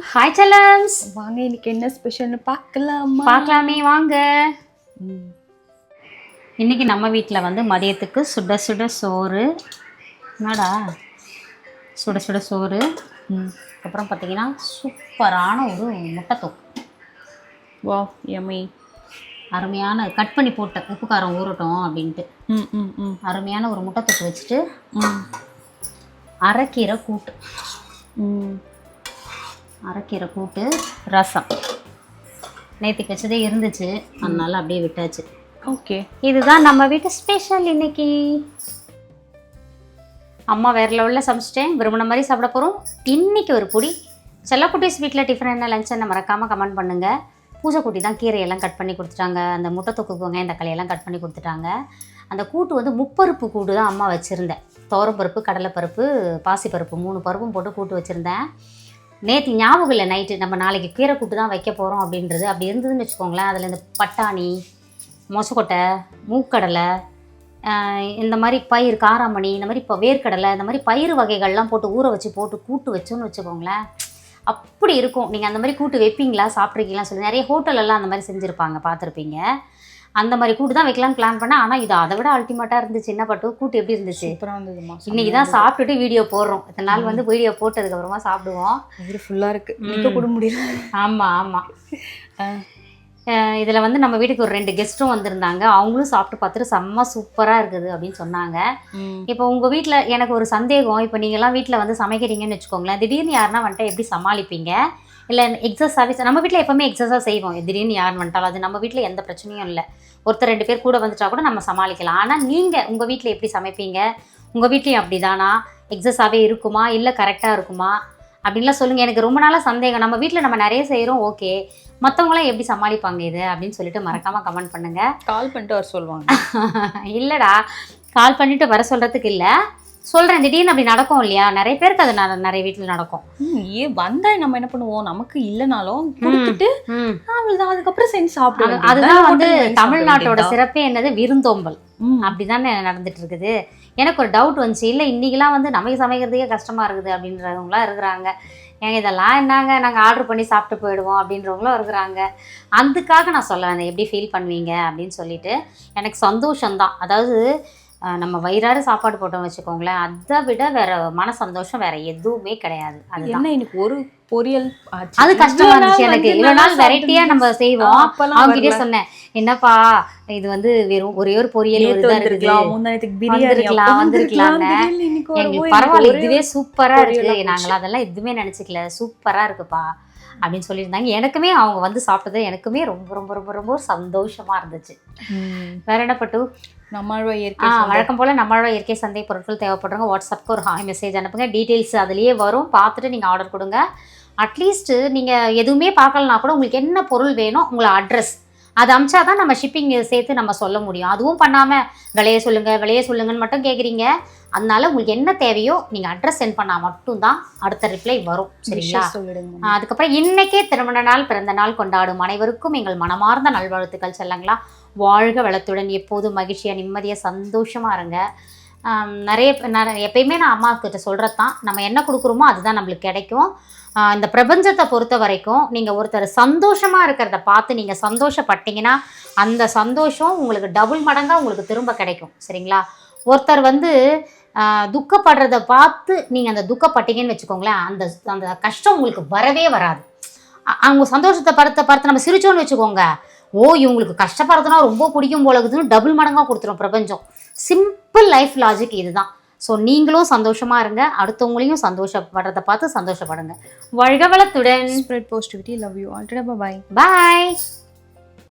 Hi செல்லம்ஸ், வாங்க இன்னைக்கு என்ன ஸ்பெஷல்னு பார்க்கலாமா? பார்க்கலாமே வாங்க. இன்னைக்கு நம்ம வீட்டில் வந்து மதியத்துக்கு சுட சுட சோறு. என்னடா சுட சுட சோறு. அப்புறம் பார்த்தீங்கன்னா சூப்பரான ஒரு முட்டை தொக்கு. வா யம்மி. அருமையான கட் பண்ணி போட்ட உப்பு காரம் ஊறட்டும் அப்படின்ட்டு அருமையான ஒரு முட்டை தொக்கு வச்சுட்டு அரைக்கீரை கூட்டு. அரைக்கீரை கூட்டு, ரசம். நேற்றுக்கு வச்சதே இருந்துச்சு, அதனால அப்படியே விட்டாச்சு. ஓகே, இதுதான் நம்ம வீட்டு ஸ்பெஷல் இன்னைக்கு. அம்மா வேறு லெவலில் சமைச்சிட்டேன், விரும்பின மாதிரி சாப்பிட போகிறோம். இன்னைக்கு ஒரு புடி செல்லக்குட்டீஸ் வீட்டில் டிஃபன் என்ன லஞ்ச் என்ன மறக்காமல் கமெண்ட் பண்ணுங்கள். பூஜைக்குட்டி தான் கீரையெல்லாம் கட் பண்ணி கொடுத்துட்டாங்க. அந்த முட்டை தொக்கு வெங்காயம் தக்காளியெல்லாம் கட் பண்ணி கொடுத்துட்டாங்க. அந்த கூட்டு வந்து முப்பருப்பு கூட்டு தான் அம்மா வச்சுருந்தேன். துவரம்பருப்பு, கடலைப்பருப்பு, பாசிப்பருப்பு 3 பருப்பும் போட்டு கூட்டு வச்சுருந்தேன். நேற்று ஞாபகம் இல்லை, நைட்டு நம்ம நாளைக்கு கீரை கூட்டு தான் வைக்க போகிறோம் அப்படின்றது. அப்படி இருந்ததுன்னு வச்சுக்கோங்களேன், அதில் இந்த பட்டாணி, மொசக்கொட்டை, மூக்கடலை, இந்த மாதிரி பயிர், காராமணி, இந்த மாதிரி இப்போ வேர்க்கடலை, இந்த மாதிரி பயிர் வகைகள்லாம் போட்டு ஊற வச்சு போட்டு கூட்டு வச்சோன்னு வச்சுக்கோங்களேன், அப்படி இருக்கும். நீங்கள் அந்த மாதிரி கூட்டு வைப்பீங்களா, சாப்பிட்ருக்கீங்களா சொல்லி. நிறைய ஹோட்டலெல்லாம் அந்த மாதிரி செஞ்சுருப்பாங்க, பார்த்துருப்பீங்க. அந்த மாதிரி கூட்டு தான் வைக்கலான்னு பிளான் பண்ணேன். ஆனால் இது அதை விட அல்டிமேட்டாக இருந்துச்சு. என்ன பட்டு கூட்டு எப்படி இருந்துச்சு? சூப்பராக இருந்ததுமா. இன்றைக்கி தான் சாப்பிட்டுட்டு வீடியோ போடுறோம். இத்தனை நாள் வந்து வீடியோ போட்டதுக்கப்புறமா சாப்பிடுவோம். இது ஃபுல்லாக இருக்குது, நிற்க கூட முடியல. ஆமாம் ஆமாம். இதில் வந்து நம்ம வீட்டுக்கு ஒரு 2 கெஸ்ட்டும் வந்திருந்தாங்க. அவங்களும் சாப்பிட்டு பார்த்துட்டு செம்ம சூப்பராக இருக்குது அப்படின்னு சொன்னாங்க. இப்போ உங்கள் வீட்டில் எனக்கு ஒரு சந்தேகம். இப்போ நீங்கள்லாம் வீட்டில் வந்து சமைக்கிறீங்கன்னு வச்சுக்கோங்களேன், திடீர்னு யாருன்னா வந்துட்டு எப்படி சமாளிப்பீங்க? இல்லை எக்ஸஸாகவே நம்ம வீட்டில் எப்போவுமே எக்ஸஸாக செய்வோம். திடீர்னு யாருன்னு வந்துட்டாலும் அது நம்ம வீட்டில் எந்த பிரச்சனையும் இல்லை. ஒருத்தர் 2 பேர் கூட வந்துட்டா கூட நம்ம சமாளிக்கலாம். ஆனால் நீங்கள் உங்கள் வீட்டில் எப்படி சமைப்பீங்க? உங்கள் வீட்லேயும் அப்படி தானா? எக்ஸஸாகவே இருக்குமா இல்லை கரெக்டாக இருக்குமா அப்படின்லாம் சொல்லுங்கள். எனக்கு ரொம்ப நாளாக சந்தேகம். நம்ம வீட்டில் நம்ம நிறைய செய்கிறோம், ஓகே, மற்றவங்களாம் எப்படி சமாளிப்பாங்க இது அப்படின்னு சொல்லிட்டு மறக்காமல் கமெண்ட் பண்ணுங்கள். கால் பண்ணிட்டு வர சொல்லுவாங்க. இல்லைடா, கால் பண்ணிவிட்டு வர சொல்கிறதுக்கு இல்லை, சொல்கிறேன். திடீர்னு அப்படி நடக்கும் இல்லையா, நிறைய பேருக்கு அது நிறைய வீட்டில் நடக்கும். வந்தால் நம்ம என்ன பண்ணுவோம், நமக்கு இல்லைனாலும் கொடுத்துட்டு அவ்வளோதான், அதுக்கப்புறம் செஞ்சு சாப்பிடுவோம். அதுதான் வந்து தமிழ்நாட்டோட சிறப்பே என்னது, விருந்தோம்பல். அப்படிதானே நடந்துட்டு இருக்குது. எனக்கு ஒரு டவுட் வந்துச்சு, இல்லை இன்றைக்கெலாம் வந்து நமக்கு சமைக்கிறதுக்கே கஷ்டமாக இருக்குது அப்படின்றவங்களாம் இருக்கிறாங்க. ஏங்க இதெல்லாம் என்னங்க, நாங்கள் ஆர்டர் பண்ணி சாப்பிட்டு போயிடுவோம் அப்படின்றவங்களும் இருக்கிறாங்க. அதுக்காக நான் சொல்ல வந்தேன், எப்படி ஃபீல் பண்ணுவீங்க அப்படின்னு சொல்லிட்டு. எனக்கு சந்தோஷம்தான். அதாவது நம்ம வயிறார சாப்பாடு போட்டோம் வச்சுக்கோங்களேன், அதை விட வேற மன சந்தோஷம் வேற எதுவுமே கிடையாது. அது என்ன, எனக்கு ஒரு பொரியல் அது கஷ்டமா இருந்துச்சு எனக்கு. இவ்வளோ நாள் வெரைட்டியா நம்ம செய்வோம். அவங்ககிட்டயே சொன்னேன், என்னப்பா இது வந்து வெறும் ஒரே ஒரு பொரியல் வந்திருக்கலாம். எங்களுக்கு பரவாயில்ல, இதுவே சூப்பரா இருக்கு, நாங்களாம் அதெல்லாம் எதுவுமே நினைச்சுக்கல, சூப்பரா இருக்குப்பா அப்படின்னு சொல்லியிருந்தாங்க. எனக்குமே அவங்க வந்து சாப்பிட்டது எனக்குமே ரொம்ப ரொம்ப ரொம்ப ரொம்ப சந்தோஷமா இருந்துச்சு. வேற என்ன பட்டு? வழக்கம் போல் நம்மளோட இயற்கை சந்தை பொருட்கள் தேவைப்படுறவங்க வாட்ஸ்அப்புக்கு ஒரு ஹாய் மெசேஜ் அனுப்புங்க. டீட்டெயில்ஸ் அதுலேயே வரும், பார்த்துட்டு நீங்கள் ஆர்டர் கொடுங்க. அட்லீஸ்ட்டு நீங்கள் எதுவுமே பார்க்கலனா கூட உங்களுக்கு என்ன பொருள் வேணும், உங்களை அட்ரஸ் அது அமிச்சா தான் நம்ம ஷிப்பிங் சேர்த்து நம்ம சொல்ல முடியும். அதுவும் பண்ணாமல் விலையை சொல்லுங்கன்னு மட்டும் கேட்குறீங்க. அதனால உங்களுக்கு என்ன தேவையோ நீங்கள் அட்ரஸ் சென்ட் பண்ணால் மட்டும்தான் அடுத்த ரிப்ளை வரும், சரிங்களா? அதுக்கப்புறம் இன்றைக்கே திருமண நாள், பிறந்த நாள் கொண்டாடும் அனைவருக்கும் எங்கள் மனமார்ந்த நல்வாழ்த்துக்கள். செல்லங்களா, வாழ்க வளத்துடன், எப்போதும் மகிழ்ச்சியாக நிம்மதியாக சந்தோஷமாக இருங்க. எப்பயுமே நான் அம்மாக்கிட்ட சொல்கிறது தான், நம்ம என்ன கொடுக்குறோமோ அதுதான் நம்மளுக்கு கிடைக்கும். இந்த பிரபஞ்சத்தை பொறுத்த வரைக்கும் நீங்கள் ஒருத்தர் சந்தோஷமாக இருக்கிறத பார்த்து நீங்கள் சந்தோஷப்பட்டீங்கன்னா அந்த சந்தோஷம் உங்களுக்கு டபுள் மடங்காக உங்களுக்கு திரும்ப கிடைக்கும், சரிங்களா? ஒருத்தர் வந்து துக்கப்படுறத பார்த்து நீங்கள் அந்த துக்கப்பட்டீங்கன்னு வச்சுக்கோங்களேன், அந்த அந்த கஷ்டம் உங்களுக்கு வரவே வராது. அவங்க சந்தோஷத்தை பார்த்து நம்ம சிரிச்சோன்னு வச்சுக்கோங்க, ஓ இவங்களுக்கு கஷ்டப்படுறதுனா ரொம்ப பிடிக்கும் போலகுதுன்னு டபுள் மடங்காக கொடுத்துரும் பிரபஞ்சம். சிம்பிள் லைஃப் லாஜிக் இதுதான். ஸோ நீங்களும் சந்தோஷமாக இருங்க, அடுத்தவங்களையும் சந்தோஷப்படுறதை பார்த்து சந்தோஷப்படுங்க. வாழ்க வளத்துடன். Spread positivity. Love you all. Bye bye.